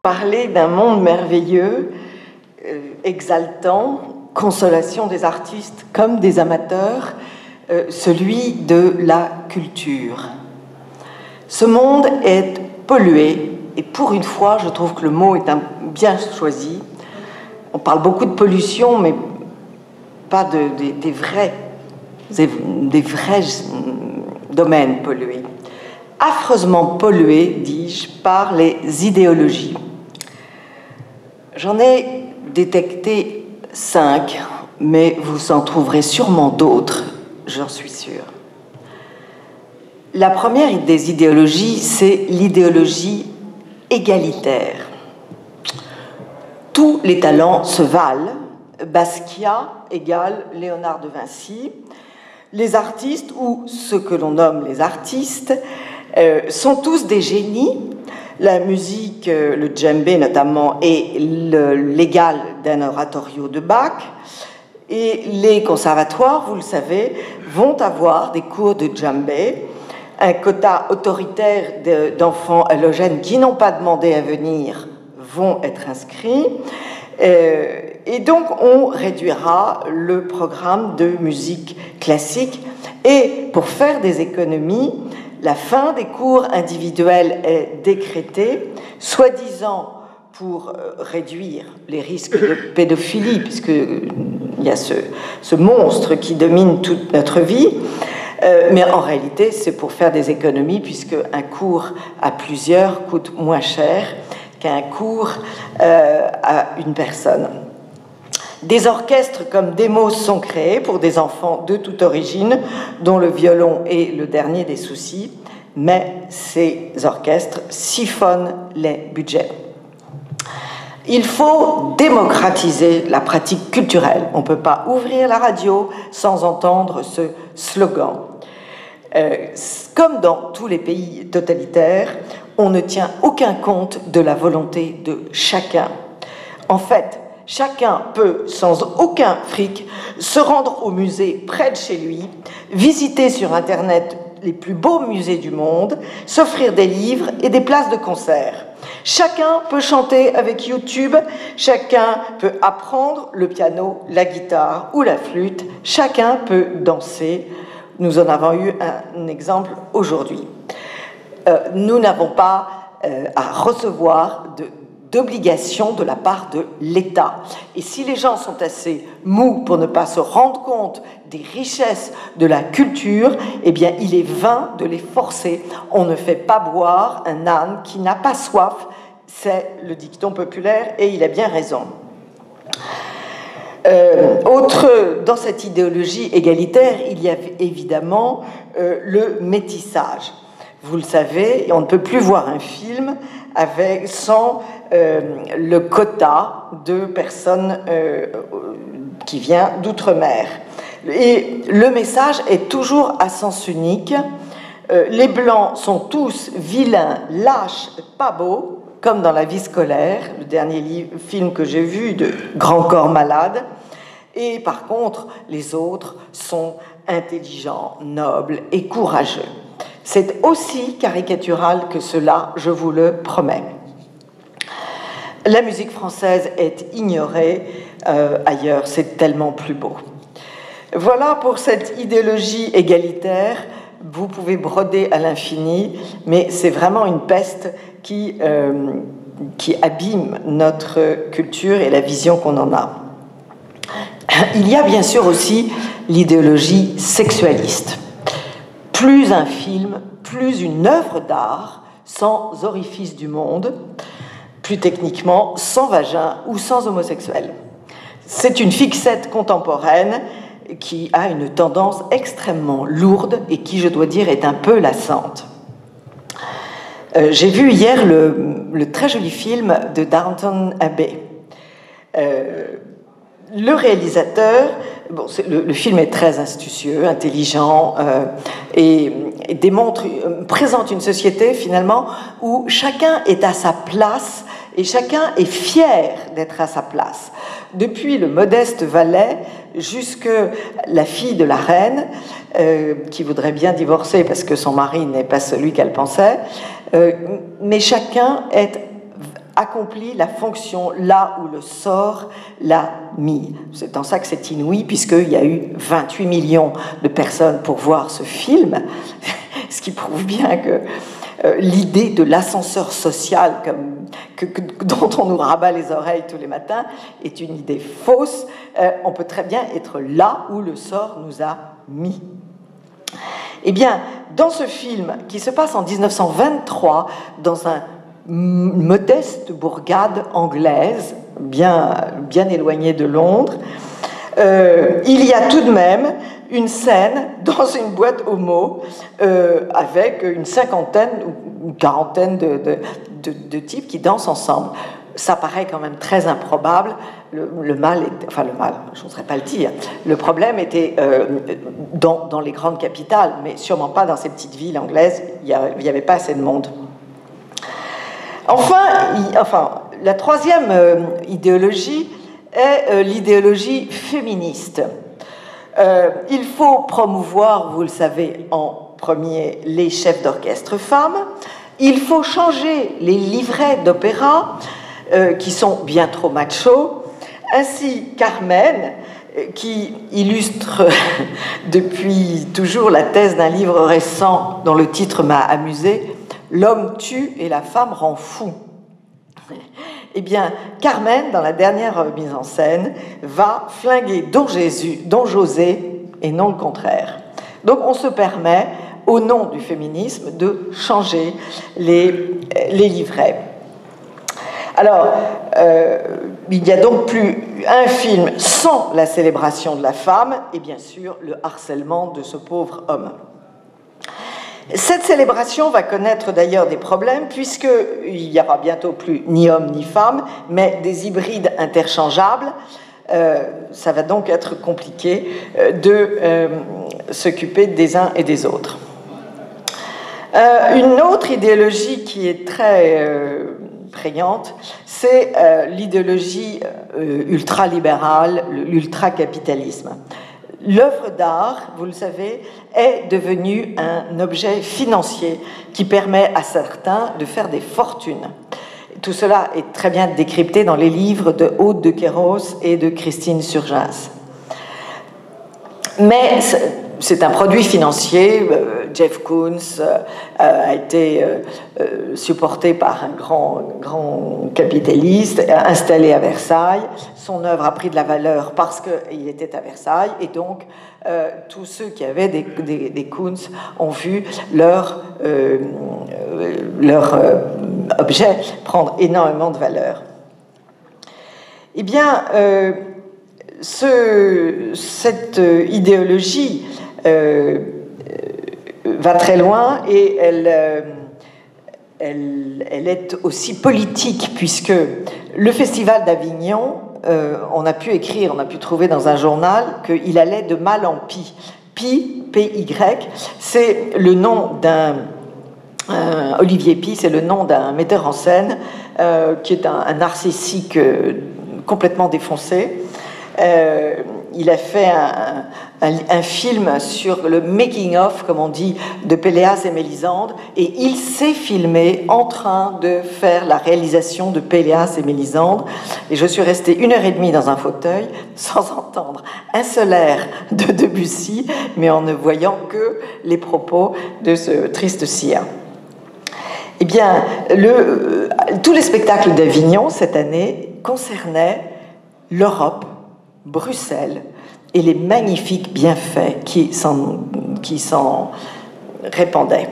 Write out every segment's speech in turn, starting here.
Parler d'un monde merveilleux, exaltant, consolation des artistes comme des amateurs, celui de la culture. Ce monde est pollué, et pour une fois, je trouve que le mot est bien choisi. On parle beaucoup de pollution, mais pas des vrais domaines pollués. Affreusement pollués, dis-je, par les idéologies. J'en ai détecté 5, mais vous en trouverez sûrement d'autres, j'en suis sûre. La première des idéologies, c'est l'idéologie égalitaire. Tous les talents se valent. Basquiat égale Léonard de Vinci. Les artistes, ou ce que l'on nomme les artistes, sont tous des génies. La musique, le djembé notamment, est l'égal d'un oratorio de Bach. Et les conservatoires, vous le savez, vont avoir des cours de djembé, un quota autoritaire d'enfants halogènes qui n'ont pas demandé à venir vont être inscrits. Et donc, on réduira le programme de musique classique. Et pour faire des économies, la fin des cours individuels est décrétée, soi-disant pour réduire les risques de pédophilie, puisqu'il y a ce monstre qui domine toute notre vie. Mais en réalité, c'est pour faire des économies, puisque un cours à plusieurs coûte moins cher qu'un cours à une personne. Des orchestres comme Demos sont créés pour des enfants de toute origine, dont le violon est le dernier des soucis, mais ces orchestres siphonnent les budgets. Il faut démocratiser la pratique culturelle. On ne peut pas ouvrir la radio sans entendre ce slogan. Comme dans tous les pays totalitaires, on ne tient aucun compte de la volonté de chacun. En fait, chacun peut, sans aucun fric, se rendre au musée près de chez lui, visiter sur Internet les plus beaux musées du monde, s'offrir des livres et des places de concert. Chacun peut chanter avec YouTube, chacun peut apprendre le piano, la guitare ou la flûte, chacun peut danser. Nous en avons eu un exemple aujourd'hui. Nous n'avons pas à recevoir d'obligation de la part de l'État. Et si les gens sont assez mous pour ne pas se rendre compte des richesses de la culture, eh bien, il est vain de les forcer. On ne fait pas boire un âne qui n'a pas soif. C'est le dicton populaire et il a bien raison. Dans cette idéologie égalitaire, il y a évidemment le métissage. Vous le savez, on ne peut plus voir un film sans le quota de personnes qui vient d'outre-mer. Et le message est toujours à sens unique. Les Blancs sont tous vilains, lâches, pas beaux, comme dans La vie scolaire, le dernier film que j'ai vu de Grand corps malade. Et par contre, les autres sont intelligents, nobles et courageux. C'est aussi caricatural que cela, je vous le promets. La musique française est ignorée ailleurs, c'est tellement plus beau. Voilà pour cette idéologie égalitaire. Vous pouvez broder à l'infini, mais c'est vraiment une peste qui abîme notre culture et la vision qu'on en a. Il y a bien sûr aussi l'idéologie sexualiste. Plus un film, plus une œuvre d'art, sans orifice du monde, plus techniquement, sans vagin ou sans homosexuel. C'est une fixette contemporaine qui a une tendance extrêmement lourde et qui, je dois dire, est un peu lassante. J'ai vu hier le très joli film de Downton Abbey. Le réalisateur, le film est très astucieux, intelligent et présente une société finalement où chacun est à sa place et chacun est fier d'être à sa place. Depuis le modeste valet jusque la fille de la reine, qui voudrait bien divorcer parce que son mari n'est pas celui qu'elle pensait, mais chacun accomplit la fonction là où le sort l'a mis. C'est en ça que c'est inouï, puisqu'il y a eu 28 millions de personnes pour voir ce film, ce qui prouve bien que l'idée de l'ascenseur social dont on nous rabat les oreilles tous les matins est une idée fausse. On peut très bien être là où le sort nous a mis. Eh bien, dans ce film qui se passe en 1923, dans une modeste bourgade anglaise, bien éloignée de Londres, il y a tout de même une scène dans une boîte homo avec une cinquantaine ou une quarantaine de types qui dansent ensemble. Ça paraît quand même très improbable. Le mal, je n'oserais pas le dire. Le problème était dans les grandes capitales, mais sûrement pas dans ces petites villes anglaises. Il n'y avait pas assez de monde. Enfin, la troisième idéologie est l'idéologie féministe. Il faut promouvoir, vous le savez, en premier, les chefs d'orchestre femmes. Il faut changer les livrets d'opéra, qui sont bien trop machos. Ainsi, Carmen, qui illustre depuis toujours la thèse d'un livre récent dont le titre m'a amusé, « L'homme tue et la femme rend fou ». Eh bien, Carmen, dans la dernière mise en scène, va flinguer Don José et non le contraire. Donc on se permet, au nom du féminisme, de changer les livrets. Alors, il n'y a donc plus un film sans la célébration de la femme et bien sûr le harcèlement de ce pauvre homme. Cette célébration va connaître d'ailleurs des problèmes puisqu'il n'y aura bientôt plus ni homme ni femme, mais des hybrides interchangeables. Ça va donc être compliqué de s'occuper des uns et des autres. Une autre idéologie qui est très prégnante, c'est l'idéologie ultralibérale, l'ultracapitalisme. L'œuvre d'art, vous le savez, est devenue un objet financier qui permet à certains de faire des fortunes. Tout cela est très bien décrypté dans les livres de Aude de Queyros et de Christine Surgens. Mais c'est un produit financier. Jeff Koons a été supporté par un grand capitaliste installé à Versailles. Son œuvre a pris de la valeur parce qu'il était à Versailles, et donc tous ceux qui avaient des Koons ont vu leur objet prendre énormément de valeur. Eh bien, cette idéologie va très loin et elle est aussi politique, puisque le Festival d'Avignon, on a pu trouver dans un journal qu'il allait de mal en pis. Pi, P-Y, c'est le nom d'un... Olivier Pi, c'est le nom d'un metteur en scène qui est un narcissique complètement défoncé. Il a fait un film sur le making-of, comme on dit, de Péléas et Mélisande, et il s'est filmé en train de faire la réalisation de Péléas et Mélisande, et je suis restée 1h30 dans un fauteuil sans entendre un seul air de Debussy, mais en ne voyant que les propos de ce triste sire. Eh bien, tous les spectacles d'Avignon cette année concernaient l'Europe, Bruxelles et les magnifiques bienfaits qui s'en répandaient.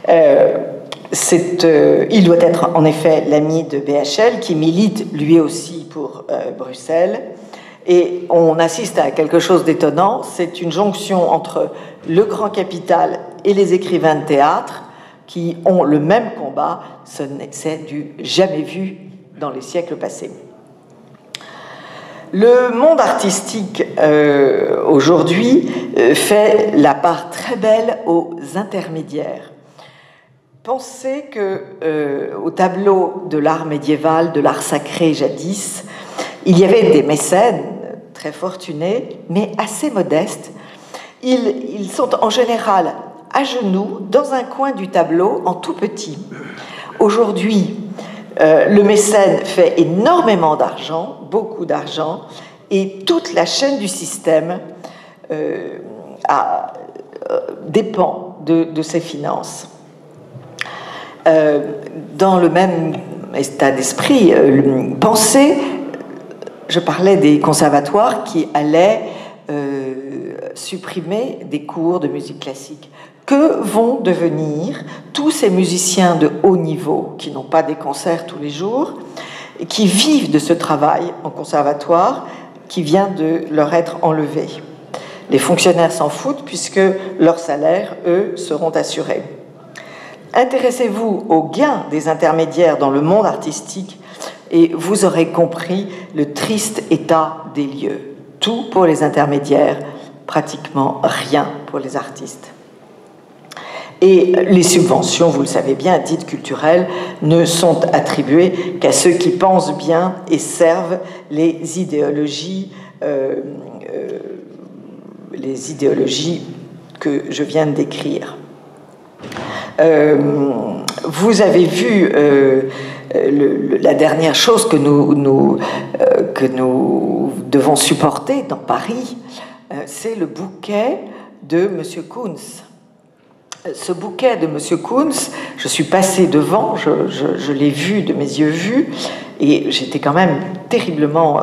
Il doit être en effet l'ami de BHL, qui milite lui aussi pour Bruxelles, et on assiste à quelque chose d'étonnant. C'est une jonction entre le grand capital et les écrivains de théâtre qui ont le même combat. C'est du jamais vu dans les siècles passés. Le monde artistique aujourd'hui fait la part très belle aux intermédiaires. pensez que au tableau de l'art médiéval, de l'art sacré jadis, il y avait des mécènes très fortunés, mais assez modestes. Ils sont en général à genoux dans un coin du tableau en tout petit. Aujourd'hui, le mécène fait énormément d'argent, beaucoup d'argent, et toute la chaîne du système dépend de ses finances. Dans le même état d'esprit, pensez, je parlais des conservatoires qui allaient supprimer des cours de musique classique. Que vont devenir tous ces musiciens de haut niveau qui n'ont pas des concerts tous les jours et qui vivent de ce travail en conservatoire qui vient de leur être enlevé? Les fonctionnaires s'en foutent puisque leurs salaires, eux, seront assurés. Intéressez-vous aux gains des intermédiaires dans le monde artistique et vous aurez compris le triste état des lieux. Tout pour les intermédiaires, pratiquement rien pour les artistes. Et les subventions, vous le savez bien, à titre culturel, ne sont attribuées qu'à ceux qui pensent bien et servent les idéologies que je viens de décrire. Vous avez vu la dernière chose que nous devons supporter dans Paris, c'est le bouquet de M. Kunz. Ce bouquet de M. Kunz, je suis passée devant, je l'ai vu de mes yeux vus, et j'étais quand même terriblement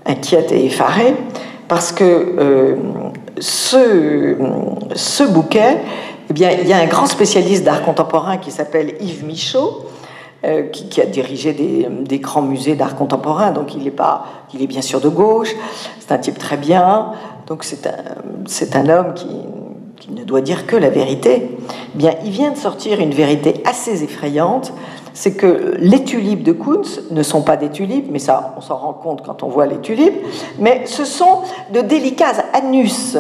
inquiète et effarée, parce que ce bouquet, eh bien, il y a un grand spécialiste d'art contemporain qui s'appelle Yves Michaud, qui a dirigé des grands musées d'art contemporain, donc il est bien sûr de gauche, c'est un type très bien, donc c'est un homme qui ne doit dire que la vérité. Eh bien, il vient de sortir une vérité assez effrayante, c'est que les tulipes de Kunz ne sont pas des tulipes, mais ça, on s'en rend compte quand on voit les tulipes, mais ce sont de délicats anus.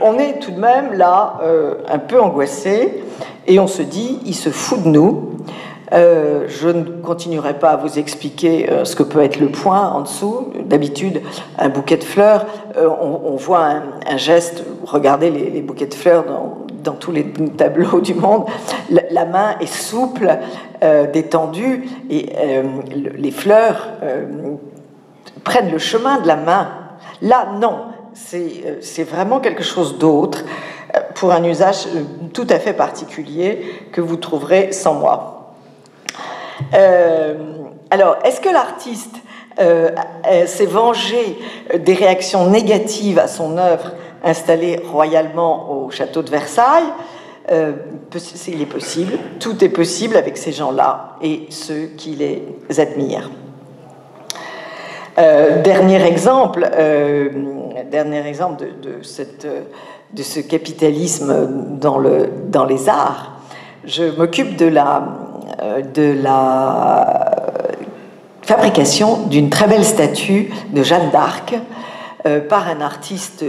On est tout de même là un peu angoissé, et on se dit, il se fout de nous. Je ne continuerai pas à vous expliquer ce que peut être le point en dessous. D'habitude, un bouquet de fleurs, on voit un geste. Regardez les bouquets de fleurs dans tous les tableaux du monde. La main est souple, détendue, et les fleurs prennent le chemin de la main. Là, non, c'est vraiment quelque chose d'autre, pour un usage tout à fait particulier que vous trouverez sans moi. Alors, est-ce que l'artiste s'est vengé des réactions négatives à son œuvre installée royalement au château de Versailles? Il est possible, tout est possible avec ces gens-là et ceux qui les admirent. Dernier exemple de ce capitalisme dans les arts. Je m'occupe de la fabrication d'une très belle statue de Jeanne d'Arc par un artiste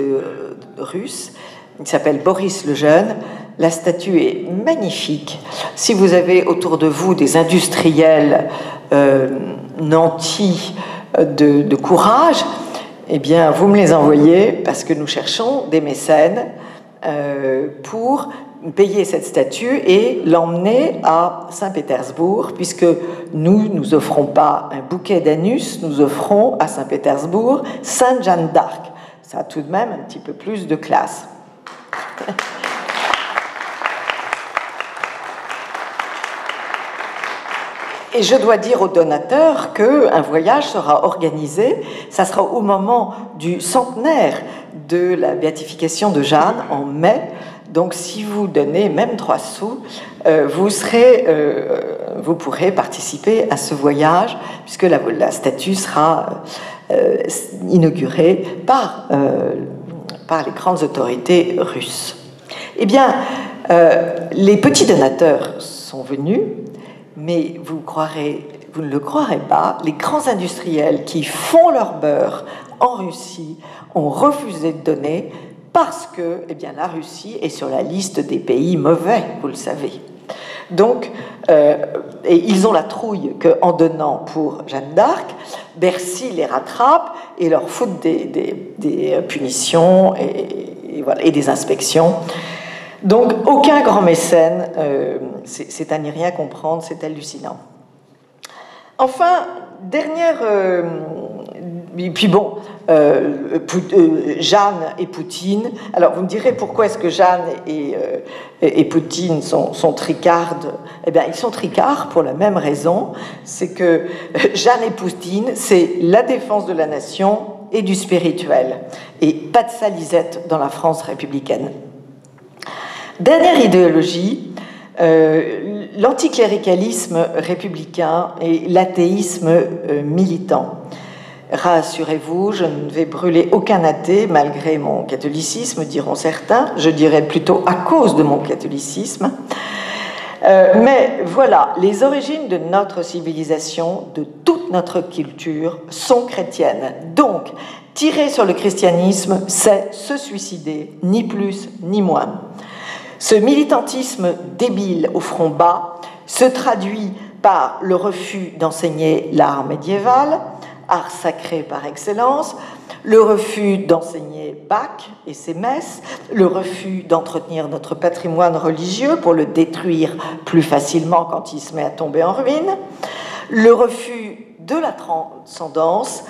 russe. Il s'appelle Boris le Jeune. La statue est magnifique. Si vous avez autour de vous des industriels nantis de courage, eh bien, vous me les envoyez parce que nous cherchons des mécènes pour payer cette statue et l'emmener à Saint-Pétersbourg, puisque nous offrons pas un bouquet d'anus, nous offrons à Saint-Pétersbourg Sainte Jeanne d'Arc. Ça a tout de même un petit peu plus de classe. Et je dois dire aux donateurs qu'un voyage sera organisé, ça sera au moment du centenaire de la béatification de Jeanne en mai. Donc si vous donnez même 3 sous, vous pourrez participer à ce voyage, puisque la statue sera inaugurée par les grandes autorités russes. Eh bien, les petits donateurs sont venus, mais vous ne le croirez pas, les grands industriels qui font leur beurre en Russie ont refusé de donner parce que eh bien, la Russie est sur la liste des pays mauvais, vous le savez. Donc, et ils ont la trouille qu'en donnant pour Jeanne d'Arc, Bercy les rattrape et leur fout des punitions voilà, et des inspections. Donc, aucun grand mécène, c'est à n'y rien comprendre, c'est hallucinant. Enfin, dernière... et puis bon, Jeanne et Poutine. Alors, vous me direz, pourquoi est-ce que Jeanne et Poutine sont tricardes? Eh bien, ils sont tricards pour la même raison, c'est que Jeanne et Poutine, c'est la défense de la nation et du spirituel. Et pas de salisette dans la France républicaine. Dernière idéologie, l'anticléricalisme républicain et l'athéisme militant. Rassurez-vous, je ne vais brûler aucun athée malgré mon catholicisme, diront certains. Je dirais plutôt à cause de mon catholicisme. Mais voilà, les origines de notre civilisation, de toute notre culture, sont chrétiennes. Donc, tirer sur le christianisme, c'est se suicider, ni plus ni moins. Ce militantisme débile au front bas se traduit par le refus d'enseigner l'art médiéval, art sacré par excellence, le refus d'enseigner Bach et ses messes, le refus d'entretenir notre patrimoine religieux pour le détruire plus facilement quand il se met à tomber en ruine, le refus de la transcendance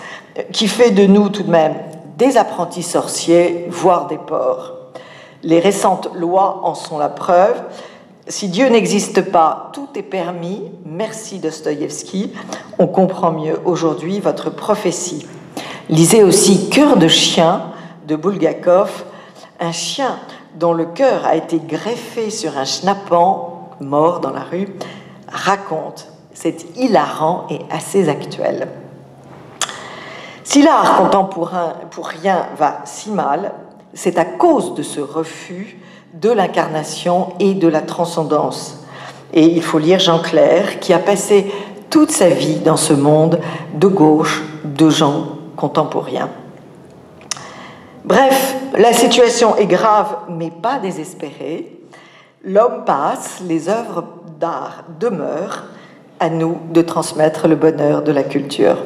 qui fait de nous tout de même des apprentis sorciers, voire des porcs. Les récentes lois en sont la preuve. Si Dieu n'existe pas, tout est permis. Merci Dostoïevski. On comprend mieux aujourd'hui votre prophétie. Lisez aussi Cœur de chien de Bulgakov, un chien dont le cœur a été greffé sur un schnappant mort dans la rue, raconte. C'est hilarant et assez actuel. Si l'art contemporain pour rien va si mal, c'est à cause de ce refus de l'incarnation et de la transcendance. Et il faut lire Jean Clair, qui a passé toute sa vie dans ce monde de gauche, de gens contemporains. Bref, la situation est grave, mais pas désespérée. L'homme passe, les œuvres d'art demeurent, à nous de transmettre le bonheur de la culture.